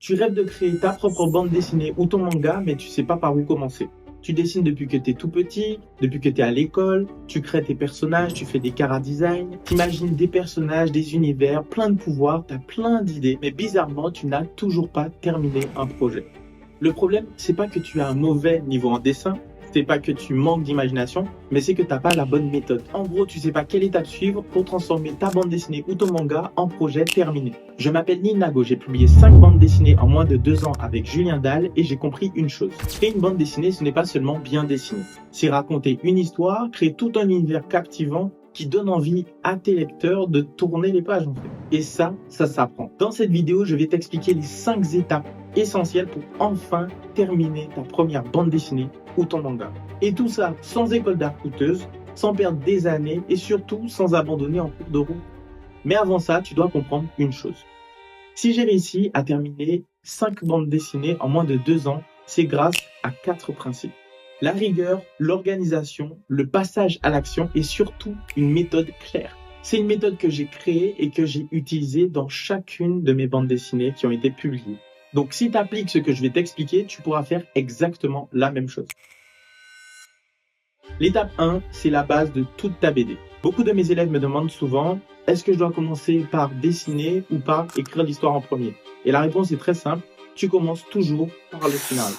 Tu rêves de créer ta propre bande dessinée ou ton manga, mais tu sais pas par où commencer. Tu dessines depuis que tu es tout petit, depuis que tu es à l'école, tu crées tes personnages, tu fais des chara-design, t'imagines des personnages, des univers, plein de pouvoirs, tu as plein d'idées, mais bizarrement, tu n'as toujours pas terminé un projet. Le problème, c'est pas que tu as un mauvais niveau en dessin, c'est pas que tu manques d'imagination, mais c'est que t'as pas la bonne méthode. En gros, tu sais pas quelle étape suivre pour transformer ta bande dessinée ou ton manga en projet terminé. Je m'appelle Ninago, j'ai publié 5 bandes dessinées en moins de 2 ans avec Julien Dalle et j'ai compris une chose. Créer une bande dessinée, ce n'est pas seulement bien dessiner. C'est raconter une histoire, créer tout un univers captivant qui donne envie à tes lecteurs de tourner les pages en fait. Et ça s'apprend. Dans cette vidéo, je vais t'expliquer les 5 étapes essentielles pour enfin terminer ta première bande dessinée ou ton manga. Et tout ça sans école d'art coûteuse, sans perdre des années et surtout sans abandonner en cours de route. Mais avant ça, tu dois comprendre une chose. Si j'ai réussi à terminer 5 bandes dessinées en moins de 2 ans, c'est grâce à 4 principes. La rigueur, l'organisation, le passage à l'action et surtout une méthode claire. C'est une méthode que j'ai créée et que j'ai utilisée dans chacune de mes bandes dessinées qui ont été publiées. Donc si tu appliques ce que je vais t'expliquer, tu pourras faire exactement la même chose. L'étape 1, c'est la base de toute ta BD. Beaucoup de mes élèves me demandent souvent, est-ce que je dois commencer par dessiner ou par écrire l'histoire en premier? Et la réponse est très simple, tu commences toujours par le scénario.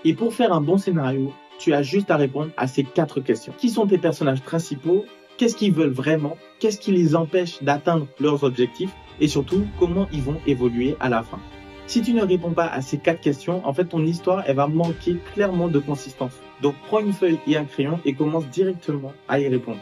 Et pour faire un bon scénario, tu as juste à répondre à ces 4 questions. Qui sont tes personnages principaux? Qu'est-ce qu'ils veulent vraiment? Qu'est-ce qui les empêche d'atteindre leurs objectifs? Et surtout, comment ils vont évoluer à la fin? Si tu ne réponds pas à ces 4 questions, en fait, ton histoire, elle va manquer clairement de consistance. Donc, prends une feuille et un crayon et commence directement à y répondre.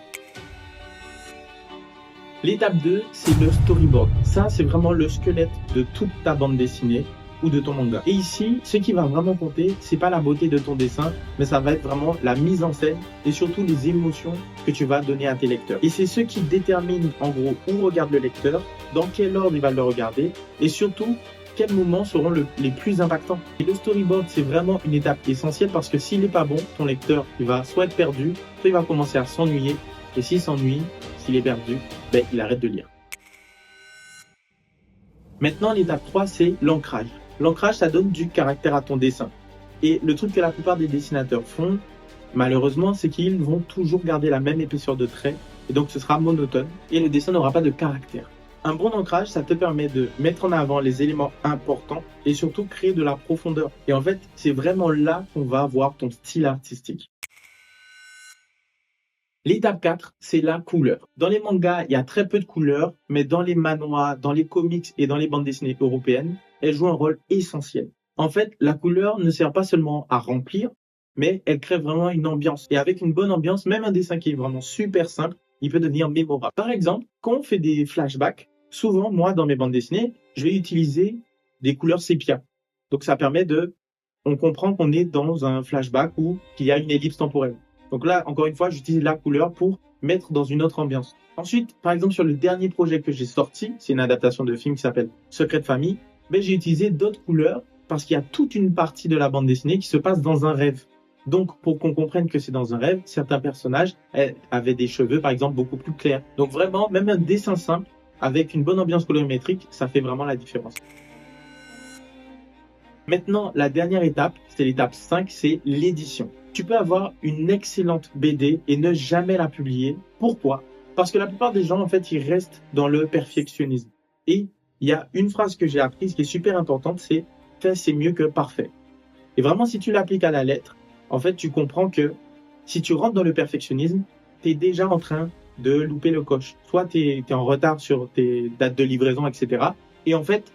L'étape 2, c'est le storyboard. Ça, c'est vraiment le squelette de toute ta bande dessinée ou de ton manga. Et ici, ce qui va vraiment compter, c'est pas la beauté de ton dessin, mais ça va être vraiment la mise en scène et surtout les émotions que tu vas donner à tes lecteurs. Et c'est ce qui détermine, en gros, où regarde le lecteur, dans quel ordre il va le regarder et surtout, quels moments seront les plus impactants. Et le storyboard, c'est vraiment une étape essentielle parce que s'il n'est pas bon, ton lecteur, il va soit être perdu, soit il va commencer à s'ennuyer. Et s'il s'ennuie, s'il est perdu, il arrête de lire. Maintenant, l'étape 3, c'est l'ancrage. L'ancrage, ça donne du caractère à ton dessin. Et le truc que la plupart des dessinateurs font, malheureusement, c'est qu'ils vont toujours garder la même épaisseur de trait. Et donc, ce sera monotone. Et le dessin n'aura pas de caractère. Un bon ancrage, ça te permet de mettre en avant les éléments importants et surtout créer de la profondeur. Et en fait, c'est vraiment là qu'on va voir ton style artistique. L'étape 4, c'est la couleur. Dans les mangas, il y a très peu de couleurs, mais dans les manhwas, dans les comics et dans les bandes dessinées européennes, elles jouent un rôle essentiel. En fait, la couleur ne sert pas seulement à remplir, mais elle crée vraiment une ambiance. Et avec une bonne ambiance, même un dessin qui est vraiment super simple, il peut devenir mémorable. Par exemple, quand on fait des flashbacks, souvent, moi, dans mes bandes dessinées, je vais utiliser des couleurs sépia. Donc, ça permet on comprend qu'on est dans un flashback ou qu'il y a une ellipse temporelle. Donc là, encore une fois, j'utilise la couleur pour mettre dans une autre ambiance. Ensuite, par exemple, sur le dernier projet que j'ai sorti, c'est une adaptation de film qui s'appelle Secret de famille, j'ai utilisé d'autres couleurs parce qu'il y a toute une partie de la bande dessinée qui se passe dans un rêve. Donc, pour qu'on comprenne que c'est dans un rêve, certains personnages avaient des cheveux, par exemple, beaucoup plus clairs. Donc vraiment, même un dessin simple, avec une bonne ambiance colorimétrique, ça fait vraiment la différence. Maintenant, la dernière étape, c'est l'étape 5, c'est l'édition. Tu peux avoir une excellente BD et ne jamais la publier. Pourquoi? Parce que la plupart des gens, en fait, ils restent dans le perfectionnisme. Et il y a une phrase que j'ai apprise qui est super importante, c'est « fait, c'est mieux que parfait ». Et vraiment, si tu l'appliques à la lettre, en fait, tu comprends que si tu rentres dans le perfectionnisme, tu es déjà en train de louper le coche. Soit tu es en retard sur tes dates de livraison, etc. Et en fait,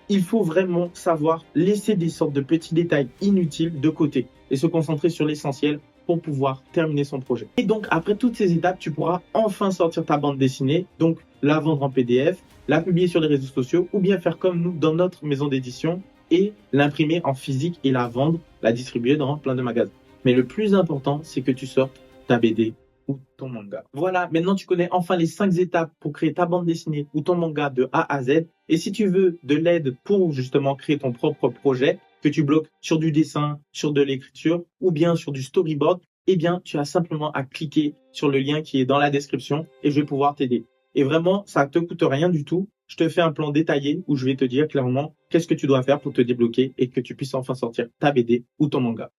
il faut vraiment savoir laisser des sortes de petits détails inutiles de côté et se concentrer sur l'essentiel pour pouvoir terminer son projet. Et donc, après toutes ces étapes, tu pourras enfin sortir ta bande dessinée, donc la vendre en PDF, la publier sur les réseaux sociaux ou bien faire comme nous dans notre maison d'édition et l'imprimer en physique et la vendre, la distribuer dans plein de magasins. Mais le plus important, c'est que tu sortes ta BD ou ton manga. Voilà, maintenant tu connais enfin les 5 étapes pour créer ta bande dessinée ou ton manga de A à Z. Et si tu veux de l'aide pour justement créer ton propre projet, que tu bloques sur du dessin, sur de l'écriture ou bien sur du storyboard, eh bien tu as simplement à cliquer sur le lien qui est dans la description et je vais pouvoir t'aider. Et vraiment, ça ne te coûte rien du tout. je te fais un plan détaillé où je vais te dire clairement qu'est-ce que tu dois faire pour te débloquer et que tu puisses enfin sortir ta BD ou ton manga.